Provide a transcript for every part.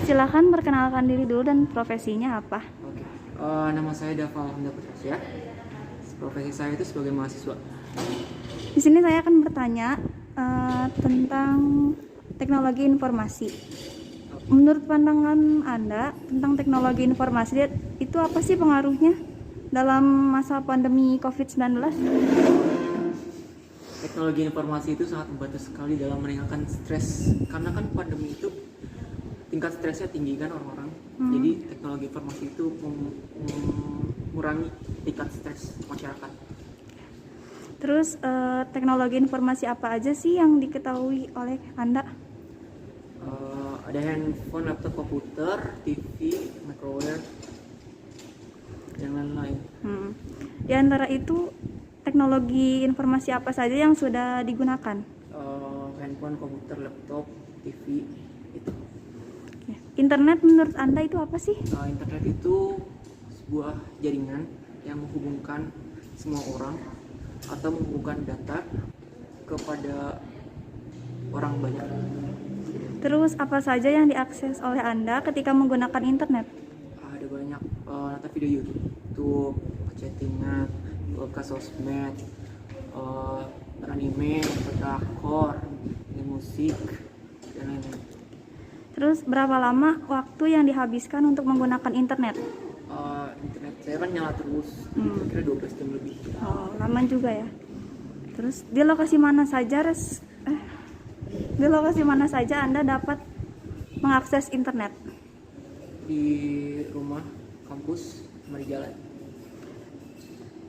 Silakan perkenalkan diri dulu dan profesinya apa. Oke, nama saya Dava Hamda Putrasya. Profesi saya itu sebagai mahasiswa. Di sini saya akan bertanya tentang teknologi informasi. Menurut pandangan Anda tentang teknologi informasi itu apa sih pengaruhnya dalam masa pandemi COVID-19? Teknologi informasi itu sangat membantu sekali dalam meringankan stres. Karena kan pandemi itu tingkat stresnya tinggi kan orang-orang. Jadi teknologi informasi itu mengurangi tingkat stres masyarakat. Terus teknologi informasi apa aja sih yang diketahui oleh Anda? Ada handphone, laptop, komputer, TV, microwave, dan lain-lain. Di antara itu teknologi informasi apa saja yang sudah digunakan? Handphone, komputer, laptop, TV itu. Internet menurut Anda itu apa sih? Internet itu sebuah jaringan yang menghubungkan semua orang atau menghubungkan data kepada orang banyak. Terus apa saja yang diakses oleh Anda ketika menggunakan internet? Ada banyak, nonton video YouTube, chattingan, ke sosmed, anime, drakor, musik, dan lain-lain. Terus berapa lama waktu yang dihabiskan untuk menggunakan internet? Internet saya kan nyala terus, kira-kira 12 jam lebih. Oh, lama juga ya. Terus di lokasi mana saja Anda dapat mengakses internet? Di rumah, kampus, sama di jalan.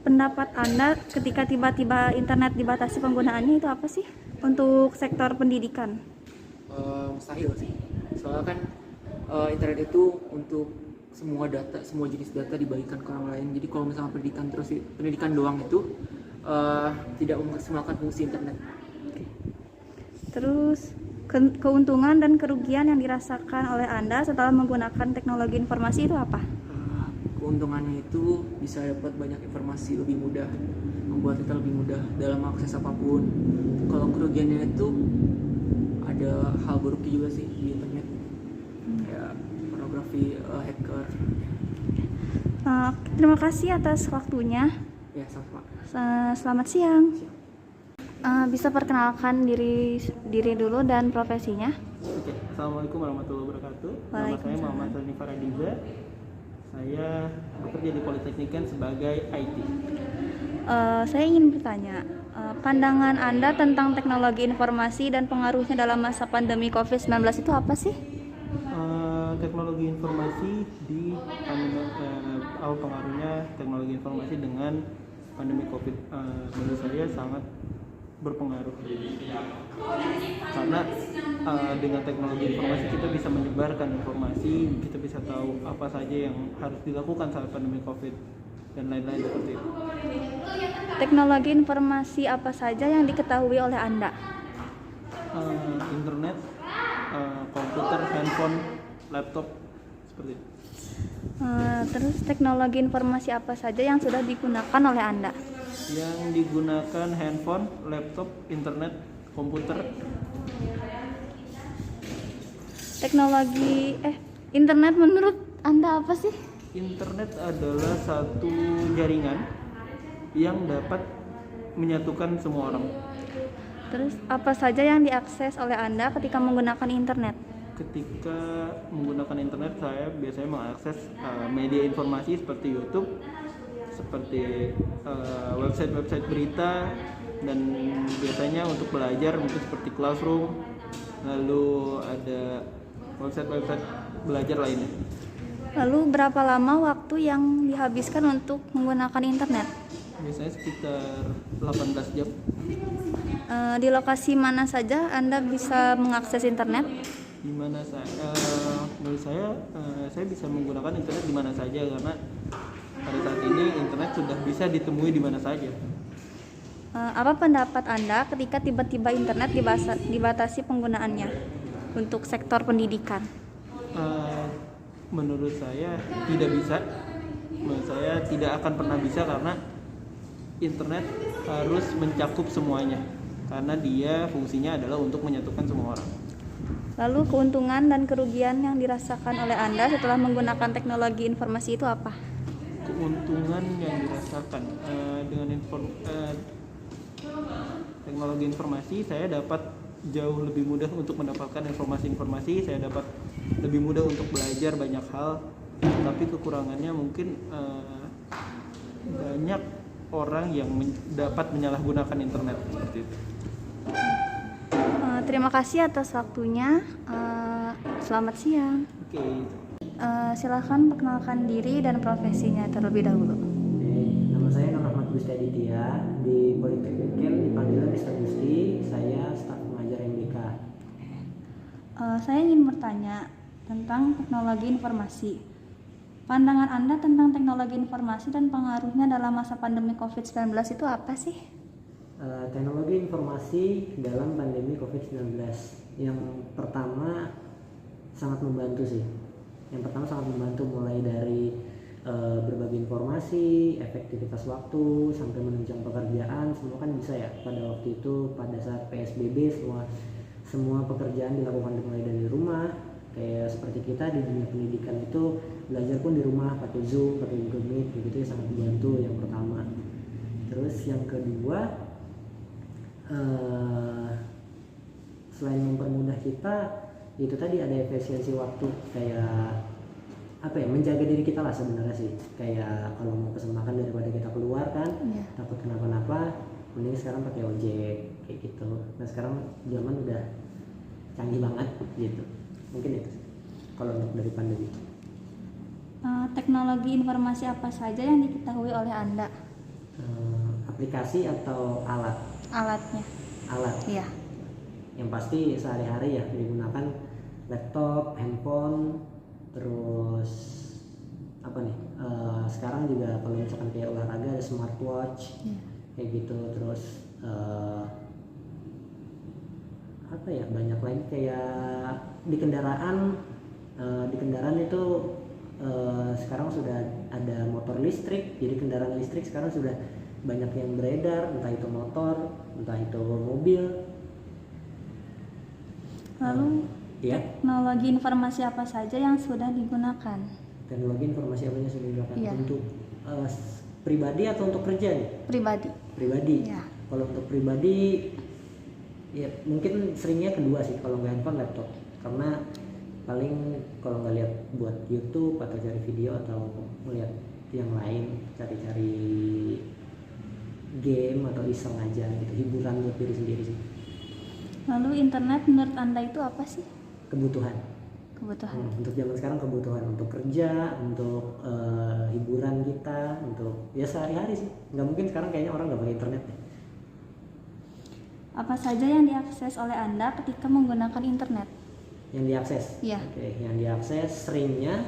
Pendapat Anda ketika tiba-tiba internet dibatasi penggunaannya itu apa sih untuk sektor pendidikan? Mustahil sih, soalnya kan internet itu untuk semua data, semua jenis data dibagikan ke orang lain. Jadi kalau misalnya pendidikan doang itu tidak memaksimalkan fungsi internet. Terus keuntungan dan kerugian yang dirasakan oleh Anda setelah menggunakan teknologi informasi itu apa? Keuntungannya itu bisa dapat banyak informasi lebih mudah, membuat kita lebih mudah dalam akses apapun. Kalau kerugiannya itu ada hal buruknya juga sih di internet, kayak pornografi, hacker. Terima kasih atas waktunya. Ya, sama. Selamat siang. Bisa perkenalkan diri dulu dan profesinya? Oke, Assalamualaikum warahmatullahi wabarakatuh. Nama saya Muhammad Sani Faradiza. Saya bekerja di Politeknikan sebagai IT. Saya ingin bertanya, pandangan Anda tentang teknologi informasi dan pengaruhnya dalam masa pandemi COVID-19 itu apa sih? Teknologi informasi pengaruhnya teknologi informasi dengan pandemi COVID menurut saya sangat berpengaruh, karena dengan teknologi informasi kita bisa menyebarkan informasi, kita bisa tahu apa saja yang harus dilakukan saat pandemi COVID dan lain-lain seperti itu. Teknologi informasi apa saja yang diketahui oleh Anda? Internet, komputer, handphone, laptop, seperti itu. Terus teknologi informasi apa saja yang sudah digunakan oleh Anda? Yang digunakan handphone, laptop, internet, komputer. Internet menurut Anda apa sih? Internet adalah satu jaringan yang dapat menyatukan semua orang. Terus apa saja yang diakses oleh Anda ketika menggunakan internet? Ketika menggunakan internet, saya biasanya mengakses media informasi seperti YouTube, seperti website-website berita, dan biasanya untuk belajar mungkin seperti Classroom, lalu ada website-website belajar lainnya. Lalu berapa lama waktu yang dihabiskan untuk menggunakan internet? Biasanya sekitar 18 jam. Di lokasi mana saja Anda bisa mengakses internet? Di mana menurut saya bisa menggunakan internet di mana saja, karena pada saat ini internet sudah bisa ditemui di mana saja. Apa pendapat Anda ketika tiba-tiba internet dibatasi penggunaannya untuk sektor pendidikan? Menurut saya tidak bisa. Menurut saya tidak akan pernah bisa, karena internet harus mencakup semuanya, karena dia fungsinya adalah untuk menyatukan semua orang. Lalu keuntungan dan kerugian yang dirasakan oleh Anda setelah menggunakan teknologi informasi itu apa? Keuntungan yang dirasakan dengan teknologi informasi, saya dapat jauh lebih mudah untuk mendapatkan informasi-informasi, saya dapat lebih mudah untuk belajar banyak hal. Tapi kekurangannya mungkin banyak orang yang dapat menyalahgunakan internet seperti itu. Terima kasih atas waktunya. Selamat siang. Oke. Silahkan perkenalkan diri dan profesinya terlebih dahulu. Nama saya Nur Rahmat Gusti Aditya, di Politeknik Ken dipanggil Mr. Gusti. Saya staf pengajar MBK. Saya ingin bertanya tentang teknologi informasi. Pandangan Anda tentang teknologi informasi dan pengaruhnya dalam masa pandemi COVID-19 itu apa sih? Teknologi informasi dalam pandemi COVID-19, yang pertama sangat membantu sih. Yang pertama sangat membantu mulai dari berbagi informasi, efektivitas waktu, sampai menunjang pekerjaan, semua kan bisa ya. Pada waktu itu, pada saat PSBB, semua pekerjaan dilakukan mulai dari rumah. Kayak seperti kita di dunia pendidikan itu belajar pun di rumah, pakai Zoom, pakai Google Meet, gitu ya, sangat membantu yang pertama. Terus yang kedua, selain mempermudah kita, itu tadi ada efisiensi waktu, kayak apa ya, menjaga diri kita lah sebenarnya sih. Kayak kalau mau pesen makan daripada kita keluar kan, takut kenapa-napa, mending sekarang pakai ojek kayak gitu. Nah sekarang zaman udah canggih banget gitu. Mungkin itu sih kalau untuk dari pandemi. Teknologi informasi apa saja yang diketahui oleh Anda? Aplikasi atau alat? Alatnya. Alat. Iya. Yang pasti sehari-hari ya digunakan laptop, handphone, terus apa nih? Sekarang juga kalau misalkan kayak olahraga ada smartwatch, kayak gitu. Terus apa ya, banyak lagi kayak di kendaraan. Di kendaraan itu sekarang sudah ada motor listrik, jadi kendaraan listrik sekarang sudah banyak yang beredar, entah itu motor, entah itu mobil. Lalu Ya, teknologi informasi apa saja yang sudah digunakan? teknologi informasi apa yang sudah digunakan Iya. untuk pribadi atau untuk kerja nih? Pribadi. Pribadi. Iya. Kalau untuk pribadi, ya mungkin seringnya kedua sih, kalau nggak handphone, laptop. Karena paling kalau nggak lihat buat YouTube atau cari video atau melihat yang lain, cari-cari game atau iseng aja gitu, hiburan buat diri sendiri sih. Lalu internet menurut Anda itu apa sih? Kebutuhan. Kebutuhan. Untuk zaman sekarang kebutuhan untuk kerja, untuk hiburan kita, untuk ya sehari-hari sih. Nggak mungkin sekarang kayaknya orang nggak pakai internet deh. Apa saja yang diakses oleh Anda ketika menggunakan internet? Yang diakses. Iya. Oke, yang diakses seringnya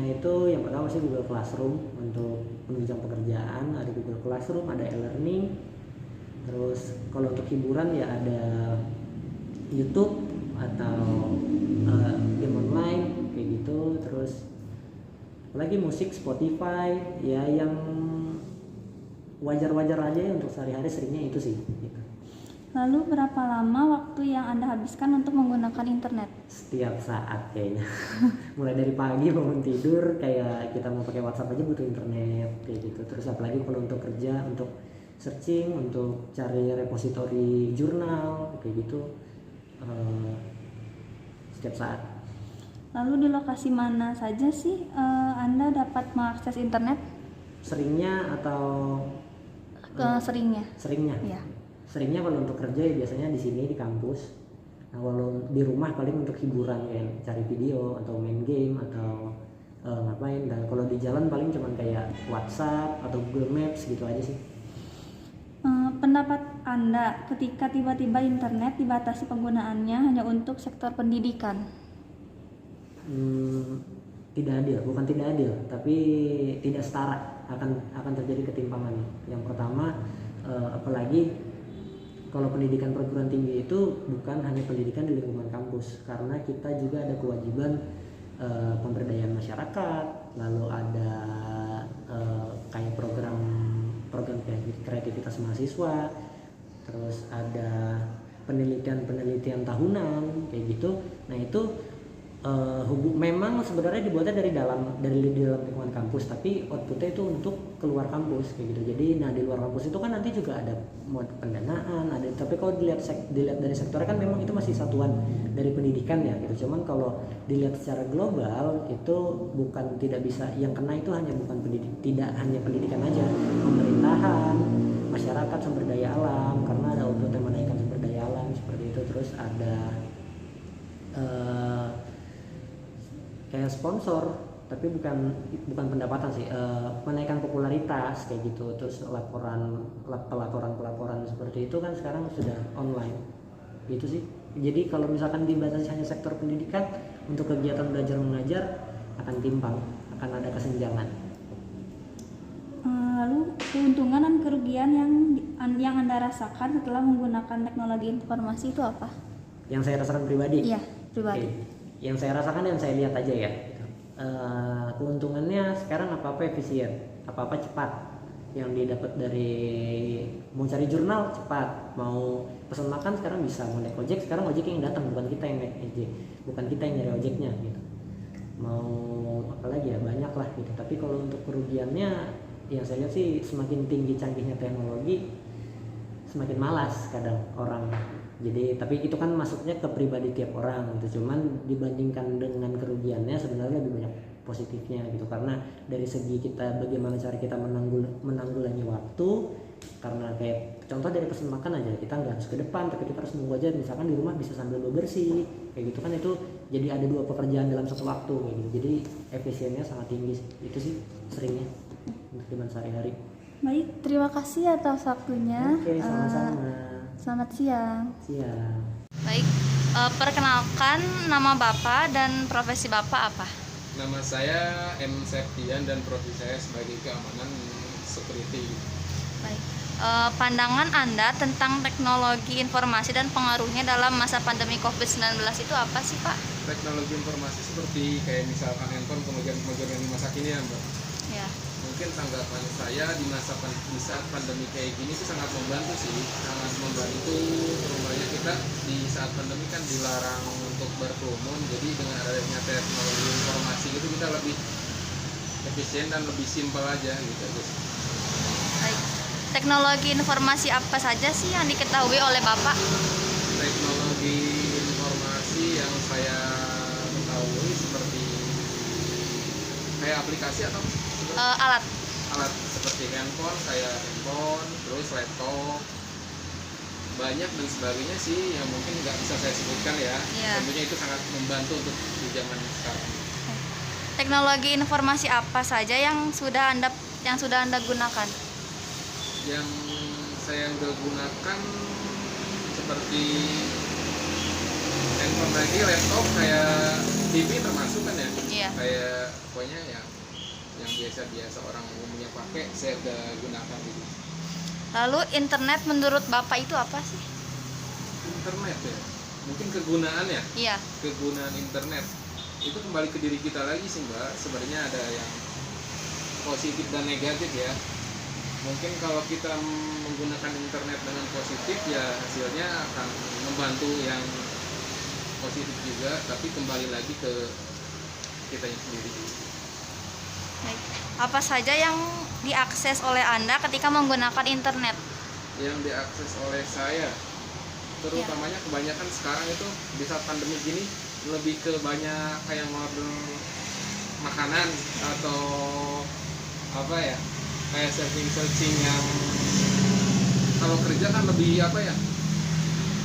itu yang pertama sih Google Classroom untuk penunjang pekerjaan, ada Google Classroom, ada e-learning. Terus kalau untuk hiburan ya ada YouTube atau game online kayak gitu. Terus apalagi musik, Spotify, ya yang wajar-wajar aja ya, untuk sehari-hari seringnya itu sih gitu. Lalu berapa lama waktu yang Anda habiskan untuk menggunakan internet? Setiap saat kayaknya. Mulai dari pagi bangun tidur, kayak kita mau pakai WhatsApp aja butuh internet kayak gitu. Terus apalagi kalau untuk kerja, untuk searching, untuk cari repositori jurnal kayak gitu, setiap saat. Lalu di lokasi mana saja sih Anda dapat mengakses internet? Seringnya atau Seringnya? seringnya? Iya. Seringnya kalau untuk kerja ya biasanya di sini di kampus. Nah kalau di rumah paling untuk hiburan, kayak cari video atau main game atau ngapain. Dan kalau di jalan paling cuman kayak WhatsApp atau Google Maps gitu aja sih. Pendapat Anda ketika tiba-tiba internet dibatasi penggunaannya hanya untuk sektor pendidikan? Tidak adil, bukan tidak adil, tapi tidak setara, akan terjadi ketimpangan. Yang pertama, apalagi kalau pendidikan perguruan tinggi itu bukan hanya pendidikan di lingkungan kampus, karena kita juga ada kewajiban pemberdayaan masyarakat, lalu ada kayak program kreativitas mahasiswa, terus ada penelitian tahunan kayak gitu. Nah itu memang sebenarnya dibuatnya dari dalam lingkungan kampus, tapi outputnya itu untuk keluar kampus kayak gitu. Jadi nah di luar kampus itu kan nanti juga ada mod pendanaan, ada, tapi kalau dilihat dari sektornya kan memang itu masih satuan dari pendidikan ya gitu. Cuman kalau dilihat secara global itu bukan tidak bisa, yang kena itu hanya bukan tidak hanya pendidikan aja, pemerintahan, masyarakat, sumber daya alam, karena ada output yang menaikkan sumber daya alam seperti itu. Terus ada kayak sponsor, tapi bukan pendapatan sih, menaikkan popularitas kayak gitu. Terus pelaporan seperti itu kan sekarang sudah online gitu sih. Jadi kalau misalkan dibatasi hanya sektor pendidikan, untuk kegiatan belajar mengajar akan timpang, akan ada kesenjangan. Lalu keuntungan dan kerugian yang Anda rasakan setelah menggunakan teknologi informasi itu apa? Yang saya rasakan pribadi? Iya, pribadi. Oke. Yang saya rasakan dan saya lihat aja ya, keuntungannya sekarang apa-apa efisien, apa-apa cepat. Yang didapat dari mau cari jurnal cepat, mau pesan makan sekarang bisa, mau naik ojek sekarang ojek yang datang, bukan kita yang naik ojek, bukan kita yang nyari ojeknya gitu. Mau apa lagi ya, banyak lah gitu. Tapi kalau untuk kerugiannya yang saya lihat sih semakin tinggi canggihnya teknologi semakin malas kadang orang. Jadi tapi itu kan masuknya ke pribadi tiap orang gitu. Cuman dibandingkan dengan kerugiannya sebenarnya lebih banyak positifnya gitu, karena dari segi kita bagaimana cara kita menanggulangi waktu. Karena kayak contoh dari pesan makan aja, kita nggak harus ke depan, tapi kita harus nunggu aja, misalkan di rumah bisa sambil bebersih kayak gitu kan. Itu jadi ada 2 pekerjaan dalam satu waktu kayak gitu. Jadi efisiennya sangat tinggi. Itu sih seringnya untuk kehidupan sehari-hari. Baik, terima kasih atas waktunya. Oke, sama-sama. Selamat siang. Siang. Baik, perkenalkan nama Bapak dan profesi Bapak apa? Nama saya M. Septian dan profesi saya sebagai keamanan security. Baik, pandangan Anda tentang teknologi informasi dan pengaruhnya dalam masa pandemi COVID-19 itu apa sih Pak? Teknologi informasi seperti kayak misalkan handphone kemudian di masa kini ya Mbak. Ya. Mungkin tanggapan saya di saat pandemi kayak gini itu sangat membantu sih, sangat membantu. Terutama kita di saat pandemi kan dilarang untuk berkerumun, jadi dengan adanya teknologi informasi itu kita lebih efisien dan lebih simpel aja gitu. Baik. Teknologi informasi apa saja sih yang diketahui oleh Bapak? Teknologi informasi yang saya ketahui seperti kayak aplikasi atau Alat. Seperti handphone, terus laptop, banyak dan sebagainya sih yang mungkin nggak bisa saya sebutkan ya. Iya. Tentunya itu sangat membantu untuk di zaman sekarang. Teknologi informasi apa saja yang sudah Anda gunakan? Yang saya gunakan seperti handphone lagi, laptop, kayak TV termasuk kan ya. Iya. Kayak pokoknya yang biasa orang umumnya pakai saya udah gunakan gitu. Lalu internet menurut Bapak itu apa sih? Internet ya, mungkin kegunaan ya. Iya. Kegunaan internet itu kembali ke diri kita lagi sih Mbak. Sebenarnya ada yang positif dan negatif ya. Mungkin kalau kita menggunakan internet dengan positif ya hasilnya akan membantu yang positif juga, tapi kembali lagi ke kita sendiri. Baik. Apa saja yang diakses oleh Anda ketika menggunakan internet? Yang diakses oleh saya terutamanya kebanyakan sekarang itu di saat pandemi gini lebih ke banyak kayak order makanan atau apa ya, kayak searching yang kalau kerja kan lebih apa ya,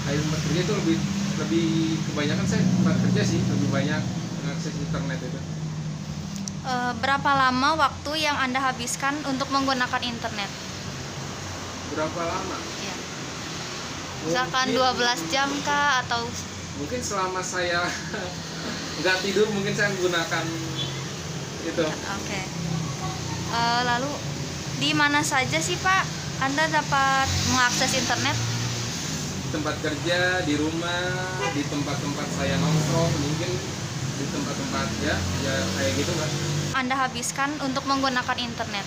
kayak tempat kerja itu lebih kebanyakan saya tempat kerja sih lebih banyak mengakses internet itu. Berapa lama waktu yang Anda habiskan untuk menggunakan internet? Berapa lama? Ya. Misalkan 12 jam kah atau mungkin selama saya nggak tidur mungkin saya menggunakan itu. Oke. Lalu di mana saja sih Pak Anda dapat mengakses internet? Tempat kerja, di rumah, di tempat-tempat saya nongkrong, mungkin di tempat-tempat ya kayak gitu kan. Anda habiskan untuk menggunakan internet?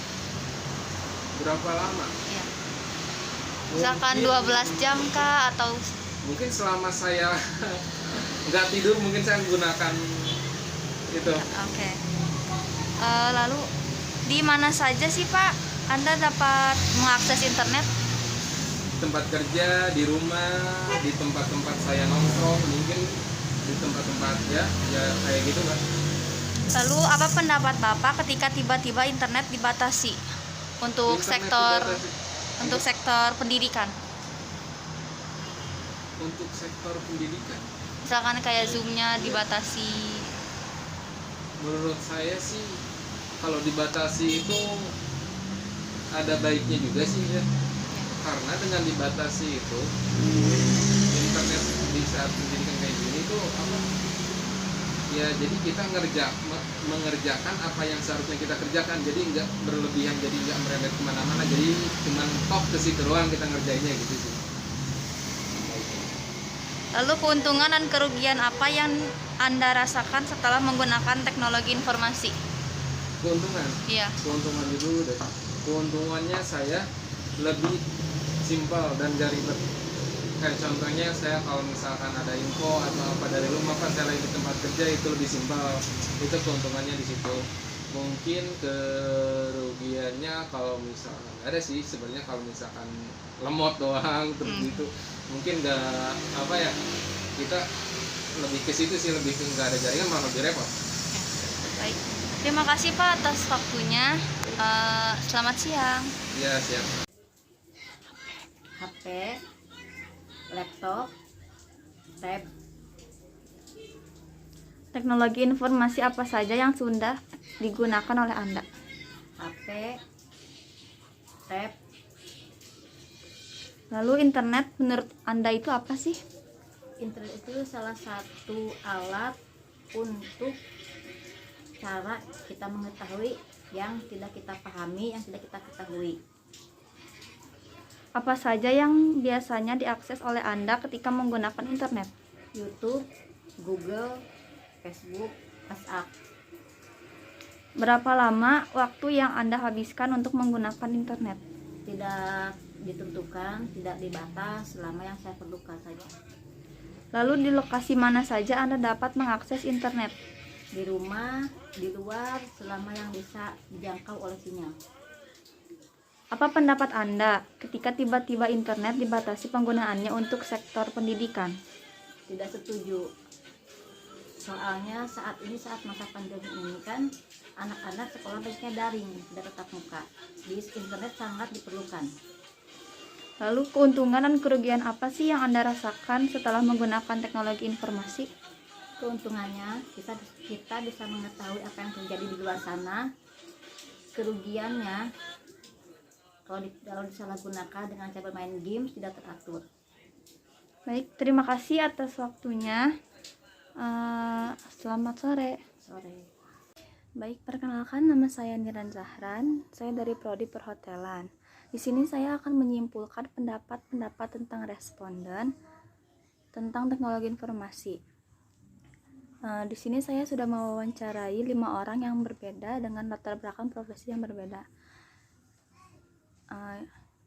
Berapa lama? Ya. Misalkan 12 jam kah atau Mungkin selama saya nggak tidur mungkin saya menggunakan itu. Oke. Lalu di mana saja sih Pak Anda dapat mengakses internet? Tempat kerja, di rumah, di tempat-tempat saya nongkrong, mungkin di tempat-tempat ya kayak gitu Mbak. Lalu apa pendapat Bapak ketika tiba-tiba internet dibatasi untuk Internet dibatasi. sektor pendidikan? Untuk sektor pendidikan, Misalkan kayak Zoom-nya dibatasi. menurut saya sih kalau dibatasi itu ada baiknya juga sih ya. Karena dengan dibatasi itu internet di saat pendidikan kayak gini tuh apa? Ya jadi kita mengerjakan apa yang seharusnya kita kerjakan, jadi nggak berlebihan, jadi nggak merembet kemana-mana, jadi cuman tok ke situ doang kita ngerjainnya gitu sih. Lalu keuntungan dan kerugian apa yang Anda rasakan setelah menggunakan teknologi informasi? Keuntungan, Iya. keuntungan dulu deh. Keuntungannya saya lebih simpel dan gak ribet. Kayak contohnya saya kalau misalkan ada info atau apa dari rumah pas saya lagi di tempat kerja itu lebih simpel. Itu keuntungannya di situ. Mungkin kerugiannya kalau misalkan ada sih sebenarnya, kalau misalkan lemot doang terus gitu mungkin nggak apa ya, kita lebih ke situ sih, lebih ke nggak ada jaringan malah lebih repot. Baik. Terima kasih Pak atas waktunya. Selamat siang. Ya siap. HP, laptop, tab. Teknologi informasi apa saja yang sudah digunakan oleh Anda? HP, tab. Lalu internet menurut Anda itu apa sih? Internet itu salah satu alat untuk cara kita mengetahui yang tidak kita pahami, yang tidak kita ketahui. Apa saja yang biasanya diakses oleh Anda ketika menggunakan internet? YouTube, Google, Facebook, WhatsApp. Berapa lama waktu yang Anda habiskan untuk menggunakan internet? Tidak ditentukan, tidak dibatas, selama yang saya perlukan saja. Lalu di lokasi mana saja Anda dapat mengakses internet? Di rumah, di luar, selama yang bisa dijangkau oleh sinyal. Apa pendapat Anda ketika tiba-tiba internet dibatasi penggunaannya untuk sektor pendidikan? Tidak setuju. Soalnya saat masa pandemi ini kan anak-anak sekolah baiknya daring, tidak tatap muka. Di internet sangat diperlukan. Lalu keuntungan dan kerugian apa sih yang Anda rasakan setelah menggunakan teknologi informasi? Keuntungannya kita bisa mengetahui apa yang terjadi di luar sana. Kerugiannya kalau disalahgunakan dengan cara bermain games tidak teratur. Baik, terima kasih atas waktunya. Selamat sore. Sore. Baik, perkenalkan nama saya Niran Zahran. Saya dari Prodi Perhotelan. Di sini saya akan menyimpulkan pendapat-pendapat tentang responden tentang teknologi informasi. Di sini saya sudah mewawancarai 5 orang yang berbeda dengan latar belakang profesi yang berbeda.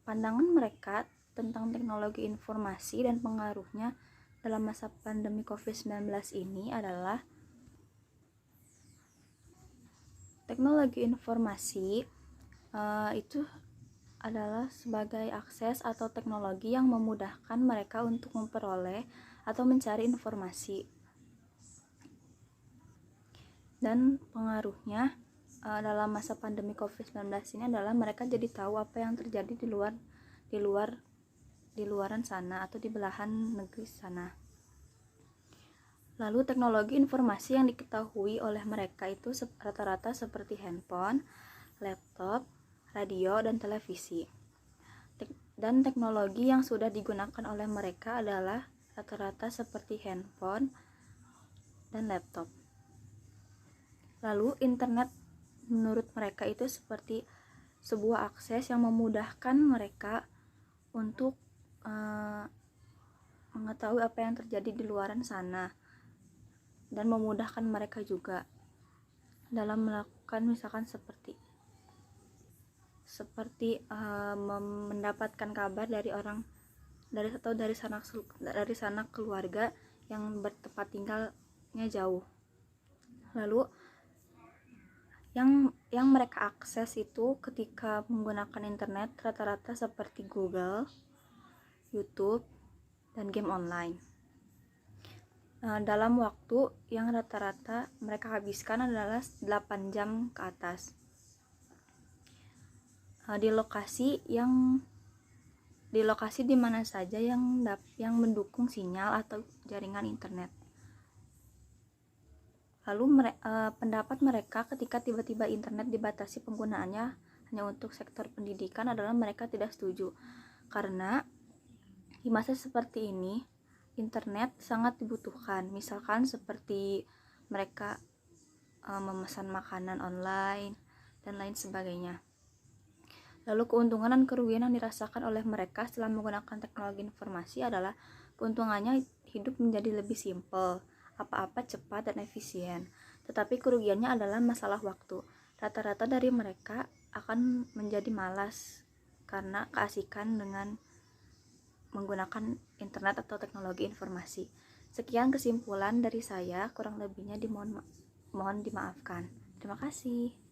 Pandangan mereka tentang teknologi informasi dan pengaruhnya dalam masa pandemi COVID-19 ini adalah teknologi informasi itu adalah sebagai akses atau teknologi yang memudahkan mereka untuk memperoleh atau mencari informasi. Dan pengaruhnya dalam masa pandemi COVID-19 ini adalah mereka jadi tahu apa yang terjadi di luaran sana atau di belahan negeri sana. Lalu teknologi informasi yang diketahui oleh mereka itu rata-rata seperti handphone, laptop, radio, dan televisi. Dan teknologi yang sudah digunakan oleh mereka adalah rata-rata seperti handphone dan laptop. Lalu internet menurut mereka itu seperti sebuah akses yang memudahkan mereka untuk mengetahui apa yang terjadi di luaran sana, dan memudahkan mereka juga dalam melakukan misalkan seperti mendapatkan kabar dari sanak keluarga yang bertempat tinggalnya jauh. Lalu yang mereka akses itu ketika menggunakan internet rata-rata seperti Google, YouTube, dan game online. Dalam waktu yang rata-rata mereka habiskan adalah 8 jam ke atas. Di lokasi di mana saja yang mendukung sinyal atau jaringan internet. Lalu pendapat mereka ketika tiba-tiba internet dibatasi penggunaannya hanya untuk sektor pendidikan adalah mereka tidak setuju, karena di masa seperti ini internet sangat dibutuhkan, misalkan seperti mereka memesan makanan online dan lain sebagainya. Lalu keuntungan dan kerugian yang dirasakan oleh mereka setelah menggunakan teknologi informasi adalah keuntungannya hidup menjadi lebih simpel, apa-apa cepat dan efisien. Tetapi kerugiannya adalah masalah waktu. Rata-rata dari mereka akan menjadi malas karena keasikan dengan menggunakan internet atau teknologi informasi. Sekian kesimpulan dari saya, kurang lebihnya mohon dimaafkan. Terima kasih.